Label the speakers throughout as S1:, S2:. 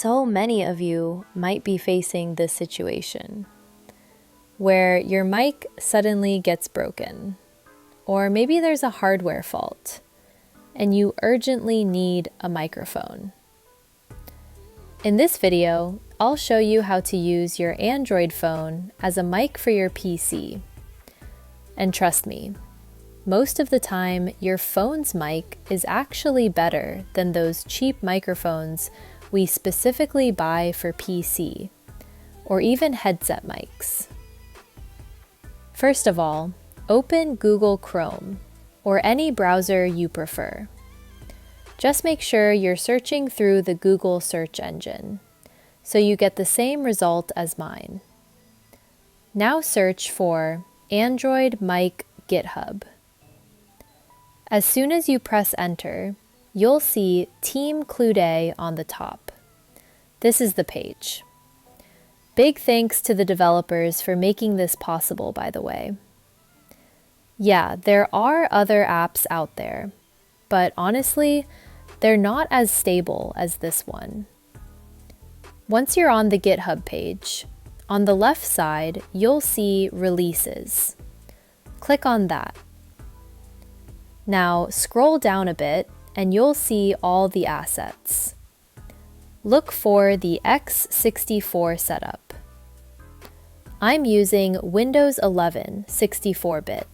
S1: So many of you might be facing this situation where your mic suddenly gets broken, or maybe there's a hardware fault and you urgently need a microphone. In this video, I'll show you how to use your Android phone as a mic for your PC. And trust me, most of the time your phone's mic is actually better than those cheap microphones we specifically buy for PC, or even headset mics. First of all, open Google Chrome, or any browser you prefer. Just make sure you're searching through the Google search engine, so you get the same result as mine. Now search for Android Mic GitHub. As soon as you press enter, you'll see Team Xplody on the top. This is the page. Big thanks to the developers for making this possible, by the way. Yeah, there are other apps out there, but honestly, they're not as stable as this one. Once you're on the GitHub page, on the left side, you'll see Releases. Click on that. Now scroll down a bit and you'll see all the assets. Look for the x64 setup. I'm using Windows 11 64-bit,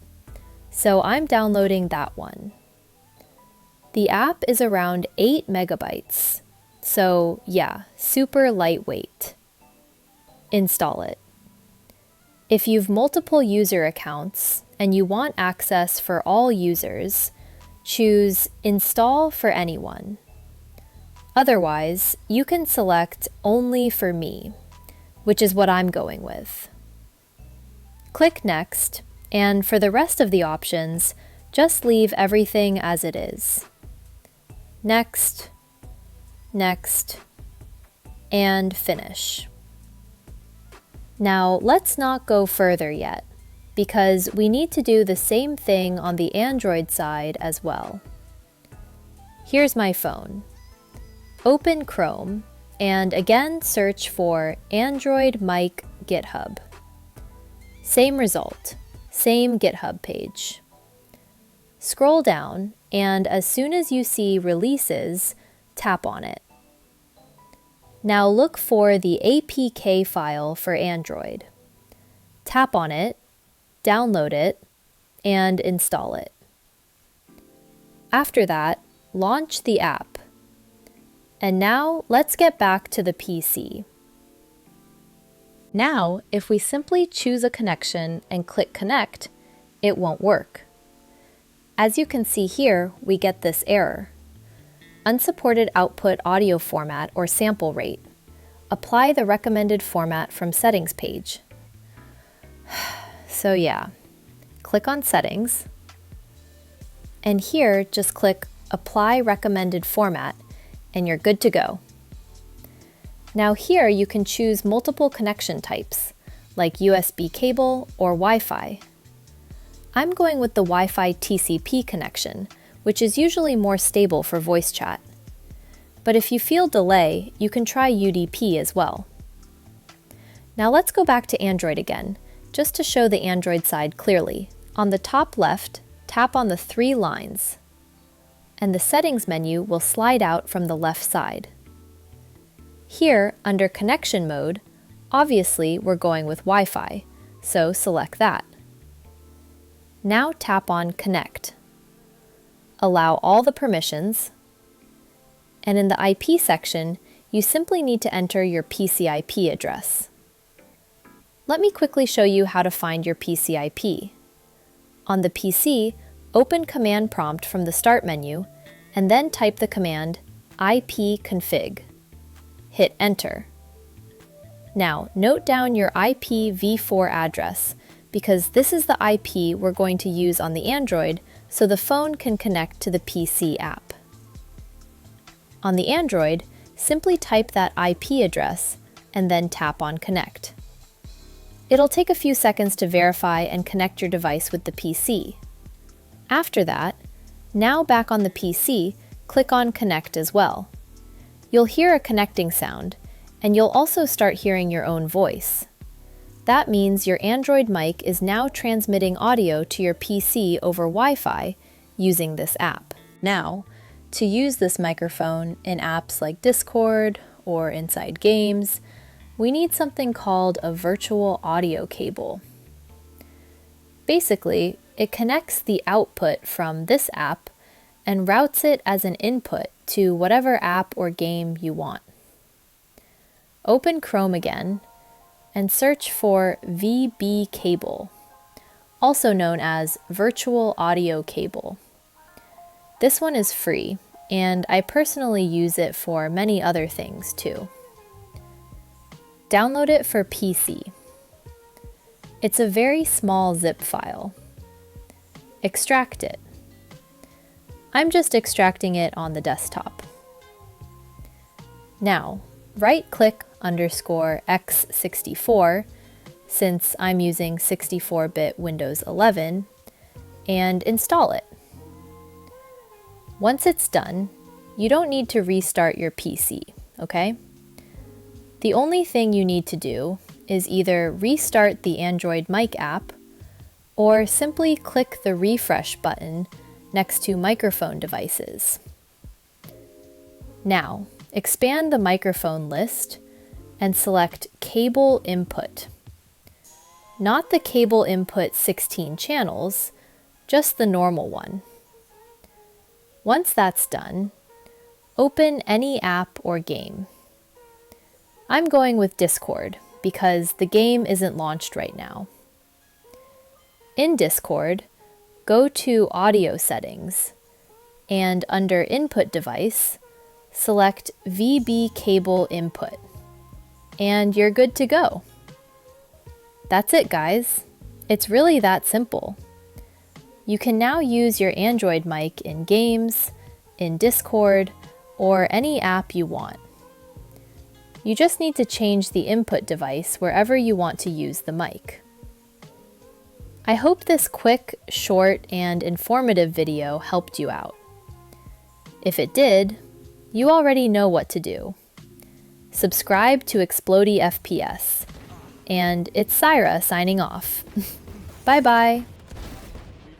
S1: so I'm downloading that one. The app is around 8 megabytes, so yeah, super lightweight. Install it. If you've multiple user accounts and you want access for all users, choose Install for anyone. Otherwise, you can select Only for me, which is what I'm going with. Click Next, and for the rest of the options, just leave everything as it is. Next, next, and finish. Now, let's not go further yet, because we need to do the same thing on the Android side as well. Here's my phone. Open Chrome, and again search for Android Mic GitHub. Same result, same GitHub page. Scroll down, and as soon as you see Releases, tap on it. Now look for the APK file for Android. Tap on it, download it, and install it. After that, launch the app. And now let's get back to the PC. Now, if we simply choose a connection and click Connect, it won't work. As you can see here, we get this error. Unsupported output audio format or sample rate. Apply the recommended format from Settings page. So yeah, click on Settings, and here just click Apply Recommended Format, and you're good to go. Now here you can choose multiple connection types, like USB cable or Wi-Fi. I'm going with the Wi-Fi TCP connection, which is usually more stable for voice chat. But if you feel delay, you can try UDP as well. Now let's go back to Android again, just to show the Android side clearly. On the top left, tap on the 3 lines, and the Settings menu will slide out from the left side. Here, under Connection Mode, obviously we're going with Wi-Fi, so select that. Now tap on Connect. Allow all the permissions, and in the IP section, you simply need to enter your PC IP address. Let me quickly show you how to find your PC IP. On the PC, open Command Prompt from the Start menu, and then type the command ipconfig. Hit Enter. Now, note down your IPv4 address, because this is the IP we're going to use on the Android, so the phone can connect to the PC app. On the Android, simply type that IP address and then tap on Connect. It'll take a few seconds to verify and connect your device with the PC. After that, now back on the PC, click on Connect as well. You'll hear a connecting sound, and you'll also start hearing your own voice. That means your Android mic is now transmitting audio to your PC over Wi-Fi using this app. Now, to use this microphone in apps like Discord or inside games, we need something called a virtual audio cable. Basically, it connects the output from this app and routes it as an input to whatever app or game you want. Open Chrome again and search for VB cable, also known as virtual audio cable. This one is free, and I personally use it for many other things too. Download it for PC. It's a very small zip file. Extract it. I'm just extracting it on the desktop. Now, right-click _x64, since I'm using 64-bit Windows 11, and install it. Once it's done, you don't need to restart your PC, okay? The only thing you need to do is either restart the Android Mic app or simply click the refresh button next to microphone devices. Now, expand the microphone list and select Cable Input. Not the cable input 16 channels, just the normal one. Once that's done, open any app or game. I'm going with Discord because the game isn't launched right now. In Discord, go to Audio Settings, and under Input Device, select VB Cable Input, and you're good to go. That's it, guys. It's really that simple. You can now use your Android mic in games, in Discord, or any app you want. You just need to change the input device wherever you want to use the mic. I hope this quick, short, and informative video helped you out. If it did, you already know what to do. Subscribe to Xplody FPS. And it's Syra signing off. Bye-bye.